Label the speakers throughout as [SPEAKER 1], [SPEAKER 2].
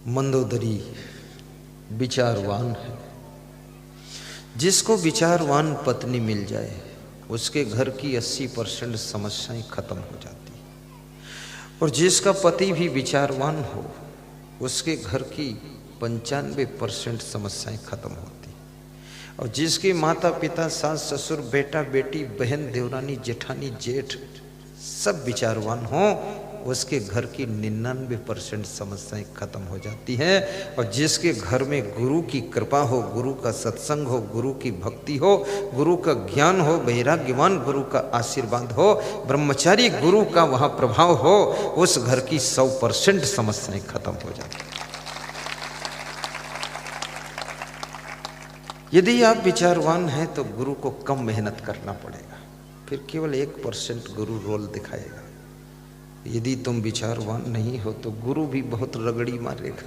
[SPEAKER 1] मंदोदरी विचारवान है। जिसको विचारवान पत्नी मिल जाए उसके घर की 80% समस्याएं खत्म हो जाती है, और जिसका पति भी विचारवान हो उसके घर की 95% समस्याएं खत्म होती, और जिसके माता पिता सास ससुर बेटा बेटी बहन देवरानी जेठानी जेठ सब विचारवान हो उसके घर की 99% समस्याएं खत्म हो जाती है। और जिसके घर में गुरु की कृपा हो, गुरु का सत्संग हो, गुरु की भक्ति हो, गुरु का ज्ञान हो, वैराग्यवान गुरु का आशीर्वाद हो, ब्रह्मचारी गुरु का वहां प्रभाव हो, उस घर की 100% समस्याएं खत्म हो जाती। यदि आप विचारवान हैं तो गुरु को कम मेहनत करना पड़ेगा, फिर केवल 1% गुरु रोल दिखाएगा। यदि तुम विचारवान नहीं हो तो गुरु भी बहुत रगड़ी मारेगा,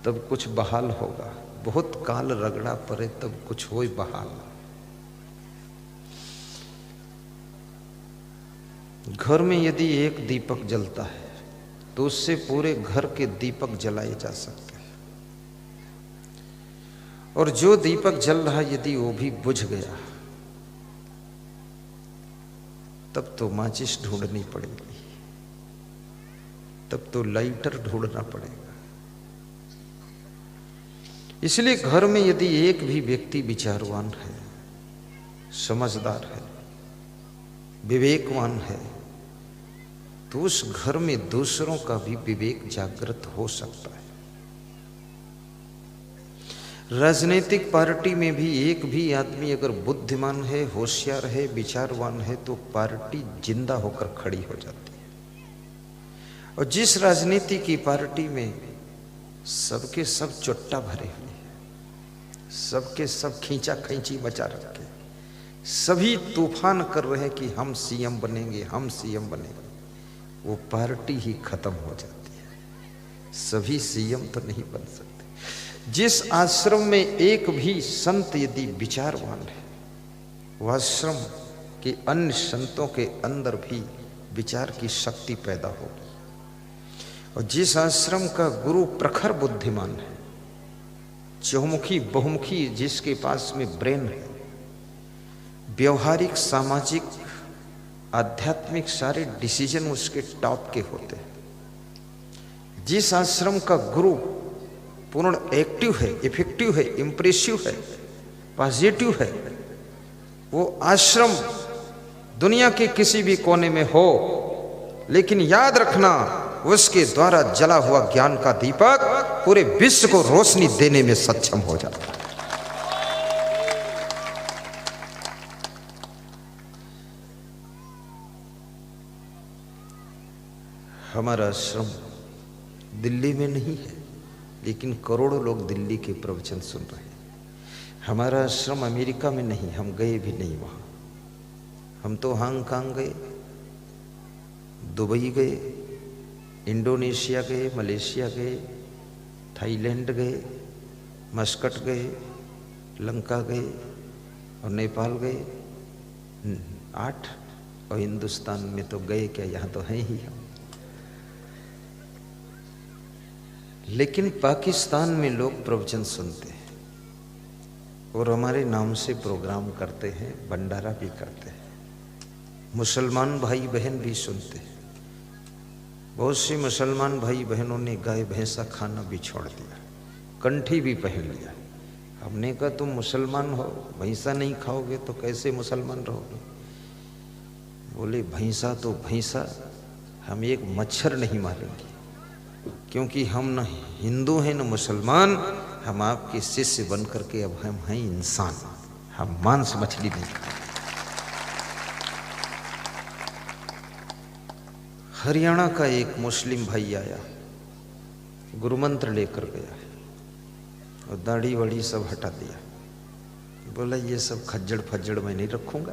[SPEAKER 1] तब कुछ बहाल होगा। बहुत काल रगड़ा पड़े तब कुछ होए बहाल। घर में यदि एक दीपक जलता है तो उससे पूरे घर के दीपक जलाए जा सकते हैं, और जो दीपक जल रहा यदि वो भी बुझ गया तब तो माचिस ढूंढनी पड़ेगी, तब तो लाइटर ढूंढना पड़ेगा। इसलिए घर में यदि एक भी व्यक्ति विचारवान है, समझदार है, विवेकवान है, तो उस घर में दूसरों का भी विवेक जागृत हो सकता है। राजनीतिक पार्टी में भी एक भी आदमी अगर बुद्धिमान है, होशियार है, विचारवान है तो पार्टी जिंदा होकर खड़ी हो जाती है। और जिस राजनीति की पार्टी में सबके सब चुट्टा भरे हुए हैं, सबके सब खींचा खींची मचा रखे, सभी तूफान कर रहे हैं कि हम सीएम बनेंगे, हम सीएम बनेंगे, वो पार्टी ही खत्म हो जाती है। सभी सीएम तो नहीं बन सकते। जिस आश्रम में एक भी संत यदि विचारवान है, वह आश्रम के अन्य संतों के अंदर भी विचार की शक्ति पैदा होगी। और जिस आश्रम का गुरु प्रखर बुद्धिमान है, चहुमुखी बहुमुखी, जिसके पास में ब्रेन है, व्यवहारिक सामाजिक आध्यात्मिक सारे डिसीजन उसके टॉप के होते हैं, जिस आश्रम का गुरु पूर्ण एक्टिव है, इफेक्टिव है, इंप्रेसिव है, पॉजिटिव है, वो आश्रम दुनिया के किसी भी कोने में हो, लेकिन याद रखना उसके द्वारा जला हुआ ज्ञान का दीपक पूरे विश्व को रोशनी देने में सक्षम हो जाता है। हमारा आश्रम दिल्ली में नहीं है, लेकिन करोड़ों लोग दिल्ली के प्रवचन सुन रहे हैं। हमारा आश्रम अमेरिका में नहीं, हम गए भी नहीं वहाँ। हम तो हांगकांग गए, दुबई गए, इंडोनेशिया गए, मलेशिया गए, थाईलैंड गए, मस्कट गए, लंका गए और नेपाल गए। 8 और हिंदुस्तान में तो गए क्या, यहाँ तो हैं ही हम। लेकिन पाकिस्तान में लोग प्रवचन सुनते हैं और हमारे नाम से प्रोग्राम करते हैं, भंडारा भी करते हैं। मुसलमान भाई बहन भी सुनते हैं। बहुत से मुसलमान भाई बहनों ने गाय भैंसा खाना भी छोड़ दिया, कंठी भी पहन लिया। हमने कहा तुम मुसलमान हो, भैंसा नहीं खाओगे तो कैसे मुसलमान रहोगे? बोले भैंसा तो भैंसा, हम एक मच्छर नहीं मारेंगे, क्योंकि हम न हिंदू हैं न मुसलमान, हम आपके शिष्य बन करके अब हम हैं इंसान, हम मांस मछली नहीं खाते। हरियाणा का एक मुस्लिम भाई आया, गुरु मंत्र लेकर गया और दाढ़ी वाड़ी सब हटा दिया। बोला ये सब खज्जड़ फज्जड़ मैं नहीं रखूंगा।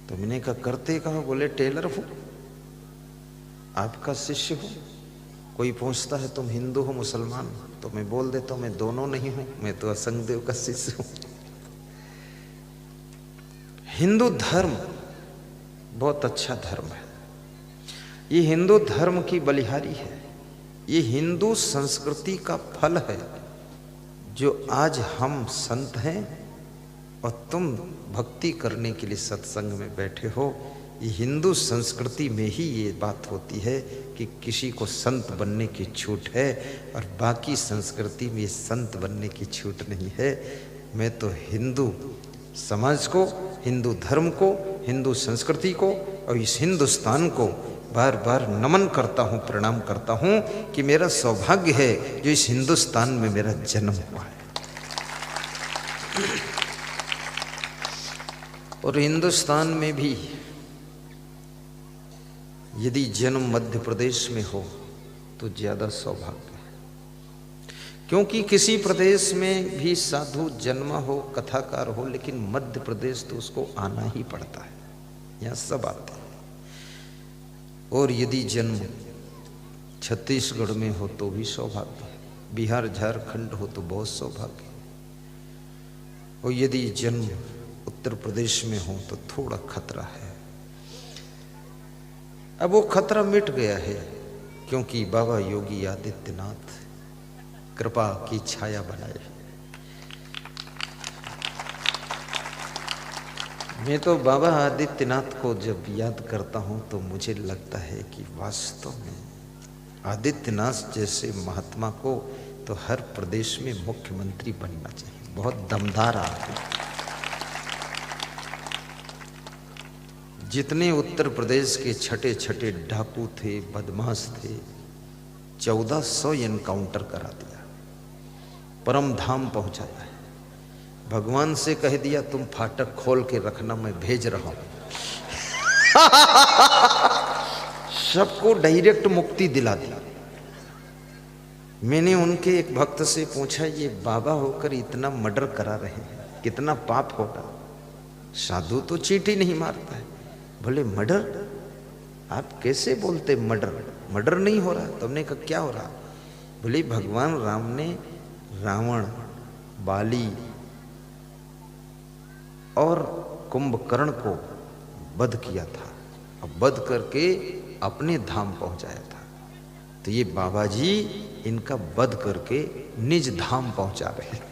[SPEAKER 1] तो मैंने कहा करते कहा? बोले टेलर हूं, आपका शिष्य हूं। कोई पूछता है तुम हिंदू हो मुसलमान, तो मैं बोल देता हूं मैं दोनों नहीं हूं, मैं तो असंगदेव का शिष्य हूं। हिंदू धर्म बहुत अच्छा धर्म है। ये हिंदू धर्म की बलिहारी है। ये हिंदू संस्कृति का फल है। जो आज हम संत हैं और तुम भक्ति करने के लिए सत्संग में बैठे हो, ये हिंदू संस्कृति में ही ये बात होती है कि किसी को संत बनने की छूट है और बाकी संस्कृति में संत बनने की छूट नहीं है। मैं तो हिंदू समाज को, हिंदू धर्म को, हिंदू संस्कृति को और इस हिंदुस्तान को बार बार नमन करता हूँ, प्रणाम करता हूँ कि मेरा सौभाग्य है जो इस हिंदुस्तान में मेरा जन्म हुआ है। और हिंदुस्तान में भी यदि जन्म मध्य प्रदेश में हो तो ज्यादा सौभाग्य है, क्योंकि किसी प्रदेश में भी साधु जन्मा हो, कथाकार हो, लेकिन मध्य प्रदेश तो उसको आना ही पड़ता है, यहाँ सब आते हैं। और यदि जन्म छत्तीसगढ़ में हो तो भी सौभाग्य है, बिहार झारखंड हो तो बहुत सौभाग्य है, और यदि जन्म उत्तर प्रदेश में हो तो थोड़ा खतरा है। अब वो खतरा मिट गया है क्योंकि बाबा योगी आदित्यनाथ कृपा की छाया बनाए। मैं तो बाबा आदित्यनाथ को जब याद करता हूं तो मुझे लगता है कि वास्तव में आदित्यनाथ जैसे महात्मा को तो हर प्रदेश में मुख्यमंत्री बनना चाहिए। बहुत दमदार आदमी। जितने उत्तर प्रदेश के छठे छठे डाकू थे, बदमाश थे, 1400 एनकाउंटर करा दिया, परम धाम पहुंचाया है। भगवान से कह दिया तुम फाटक खोल के रखना, मैं भेज रहा हूं। सबको डायरेक्ट मुक्ति दिला दिया। मैंने उनके एक भक्त से पूछा, ये बाबा होकर इतना मर्डर करा रहे हैं, कितना पाप होगा? साधु तो चींटी नहीं मारता है। बोले मर्डर? आप कैसे बोलते मर्डर? मर्डर नहीं हो रहा। तुमने कहा क्या हो रहा? बोले भगवान राम ने रावण, बाली और कुंभकर्ण को वध किया था, अब वध करके अपने धाम पहुंचाया था। तो ये बाबा जी इनका वध करके निज धाम पहुंचा रहे हैं।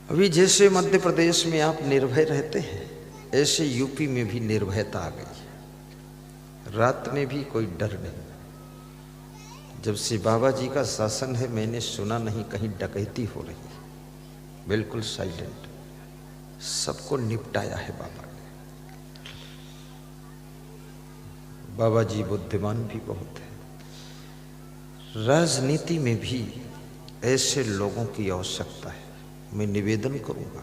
[SPEAKER 1] अभी जैसे मध्य प्रदेश में आप निर्भय रहते हैं, ऐसे यूपी में भी निर्भयता आ गई। रात में भी कोई डर नहीं। जब से बाबा जी का शासन है मैंने सुना नहीं कहीं डकैती हो रही है, बिल्कुल साइलेंट, सबको निपटाया है बाबा ने। बाबा जी बुद्धिमान भी बहुत है। राजनीति में भी ऐसे लोगों की आवश्यकता है। मैं निवेदन करूंगा,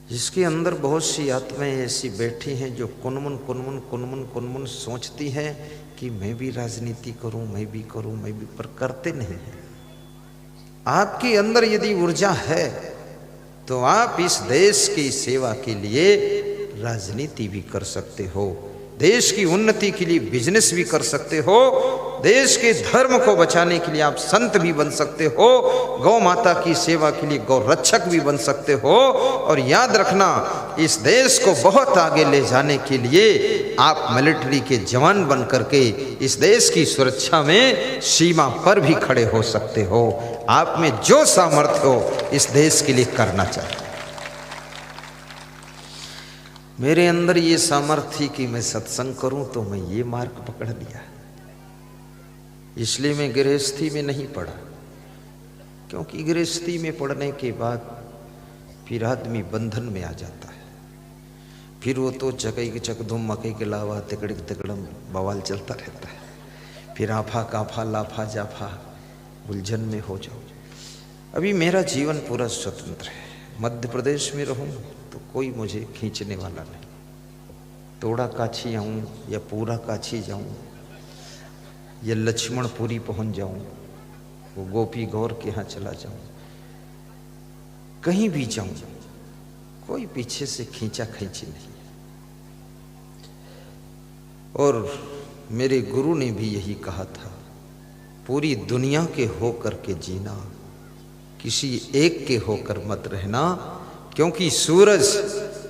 [SPEAKER 1] जिसके अंदर बहुत सी आत्माएं ऐसी बैठी हैं जो कुनमुन कुनमुन कुनमुन कुनमुन सोचती हैं कि मैं भी राजनीति करूं, मैं भी करूं, मैं भी, पर करते नहीं हैं। आपके अंदर यदि ऊर्जा है तो आप इस देश की सेवा के लिए राजनीति भी कर सकते हो, देश की उन्नति के लिए बिजनेस भी कर सकते हो, देश के धर्म को बचाने के लिए आप संत भी बन सकते हो, गौ माता की सेवा के लिए गौ रक्षक भी बन सकते हो। और याद रखना, इस देश को बहुत आगे ले जाने के लिए आप मिलिट्री के जवान बन करके इस देश की सुरक्षा में सीमा पर भी खड़े हो सकते हो। आप में जो सामर्थ्य हो इस देश के लिए करना चाहिए। मेरे अंदर ये सामर्थ्य थी कि मैं सत्संग करूं तो मैं ये मार्ग पकड़ लिया। इसलिए मैं गृहस्थी में नहीं पढ़ा, क्योंकि गृहस्थी में पढ़ने के बाद फिर आदमी बंधन में आ जाता है। फिर वो तो चकई के चकधुम मकई के लावा तिकड़िक तिकड़म बवाल चलता रहता है। फिर आफा काफा लाफा जाफा उलझन में हो जाओ। अभी मेरा जीवन पूरा स्वतंत्र है। मध्य प्रदेश में रहूं तो कोई मुझे खींचने वाला नहीं। तोड़ा काछी आऊं या पूरा काछी जाऊं या लक्ष्मणपुरी पहुंच जाऊं, वो गोपी गौर के यहाँ चला जाऊं, कहीं भी जाऊं, कोई पीछे से खींचा खींची नहीं। और मेरे गुरु ने भी यही कहा था, पूरी दुनिया के होकर के जीना, किसी एक के होकर मत रहना, क्योंकि सूरज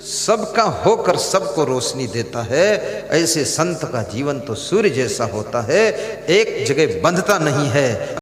[SPEAKER 1] सबका होकर सबको रोशनी देता है, ऐसे संत का जीवन तो सूर्य जैसा होता है, एक जगह बंधता नहीं है।